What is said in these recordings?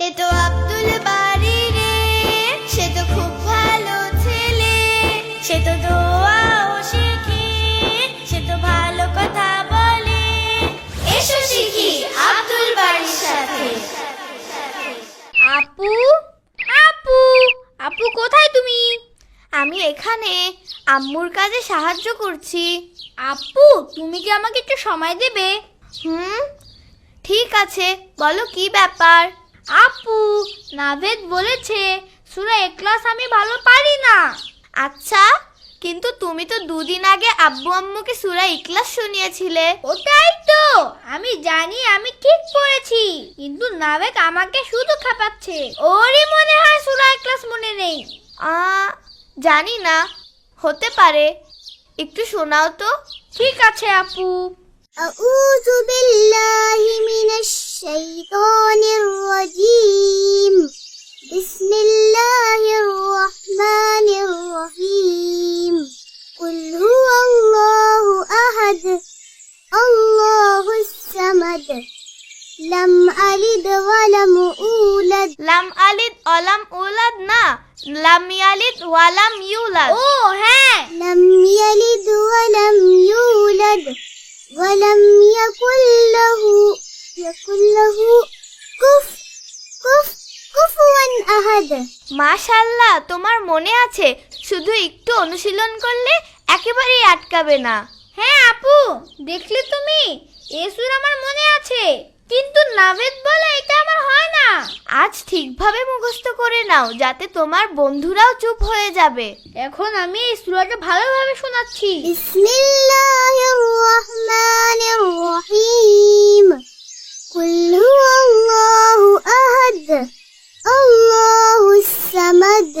এ তো আব্দুল বাড়ি রে, সে তো খুব ভালো ছেলে, সে তো দোয়াও শিখে, সে তো ভালো কথা বলে। এসো শিখি আব্দুল বাড়ির সাথে। আপু, আপু, আপু কোথায় তুমি? আমি এখানে আম্মুর কাজে সাহায্য করছি। আপু, তুমি কি আমাকে একটু সময় দেবে? ঠিক আছে, বলো কি ব্যাপার? আপু, নাভেদ বলেছে সূরা ইখলাস আমি ভালো পারি না। আচ্ছা, কিন্তু তুমি তো দুদিন আগে আব্বু আম্মুকে সূরা ইখলাস শুনিয়েছিলে। ওটাই তো, আমি জানি আমি ঠিক করেছি, কিন্তু নাভেদ আমাকে শুধু খাপাচ্ছে। ওরই মনে হয় সূরা ইখলাস মনে নেই। জানি না, হতে পারে। একটু শোনাও তো। ঠিক আছে আপু। আউযু বিল্লাহি মিনাশ শাইতানির রাজীম। বিসমিল্লাহির রহমানির রহিম। কুল হুয়াল্লাহু আহাদ, আল্লাহুস সামাদ, লাম আলিদ ওয়া লাম উলাদ। লাম আলিদ ওয়া লাম উলাদ না, লাম ইয়ালিদ ওয়া লাম ইউলাদ। ও হ্যাঁ, লাম ইয়ালিদ ওয়া লাম ইউলাদ ওয়া লাম ইয়াকুল লাহু কুফুয়ান আহাদ। মাশাআল্লাহ, তোমার মনে আছে। শুধু একটু অনুশীলন করলে একেবারেই আটকাবে না। হ্যাঁ আপু, দেখলে তুমি, এই সূরা আমার মনে আছে, কিন্তু নাভেদ বলে এটা আমার হয় না। আজ ঠিকভাবে মুখস্থ করে নাও, যাতে তোমার বন্ধুরাও চুপ হয়ে যাবে। এখন আমি এই সূরাটা ভালোভাবে শোনাচ্ছি। বিসমিল্লাহির রহমানির রহিম। কুল হুয়াল্লাহু আহাদ, আল্লাহুস সামাদ,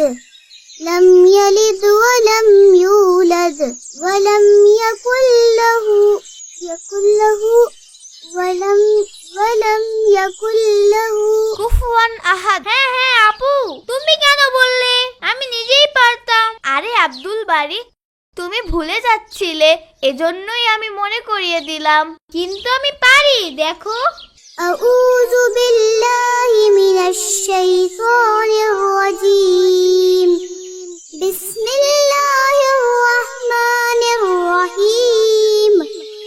লাম ইয়ালিদ ওয়া লাম ইউলাদ ওয়া লাম ইয়াকুল লাহু কুফুয়ান আহাদ। হ্যাঁ হ্যাঁ আপু, তুমি কেন বললে? আমি নিজেই পারতাম। আরে আব্দুল বাড়ি, তুমি ভুলে যাচ্ছিলে, এজন্যই আমি মনে করিয়ে দিলাম। কিন্তু আমি পারি, দেখো। আউযু বিল্লাহি মিনাশ শাইতানির রাজীম। বিসমিল্লাহির রহমানির রহিম।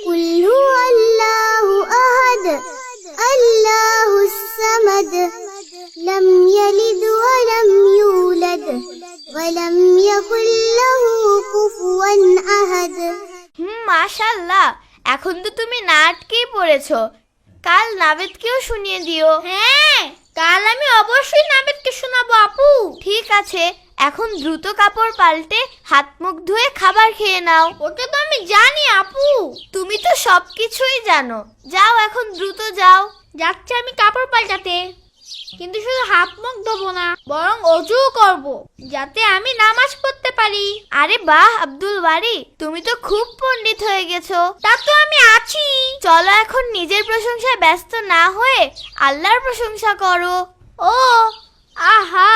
কুল হুয়াল্লাহু আহাদ, আল্লাহুস সামাদ, লাম ইয়ালিদ ওয়া লাম ইউলাদ ওয়া লাম ইয়াকুল লাহু কুফুয়ান আহাদ। মাশাআল্লাহ, এখন তো তুমি না আটকেই পড়েছো। কাল নাভেদকেও শুনিয়ে দিও। হ্যাঁ, কাল আমি অবশ্যই নাভেদকে শোনাবো আপু। ঠিক আছে, এখন দ্রুত কাপড় পাল্টে হাত মুখ ধুয়ে খাবার খেয়ে নাও। ওটা তো আমি জানি আপু। তুমি তো সবকিছুই জানো। যাও, এখন দ্রুত যাও। যাচ্ছে আমি কাপড় পাল্টাতে, কিন্তু শুধু হাত মুখ ধোবো না, বরং অজু করব, যাতে আমি নামাজ পড়তে পারি। আরে বাহ আব্দুল বাড়ি, তুমি তো খুব পণ্ডিত হয়ে গেছো। তা তো আমি আছি। চলো এখন নিজের প্রশংসায় ব্যস্ত না হয়ে আল্লাহর প্রশংসা করো। ও আহা,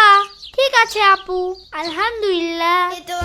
ঠিক আছে আপু, আলহামদুলিল্লাহ। এ তো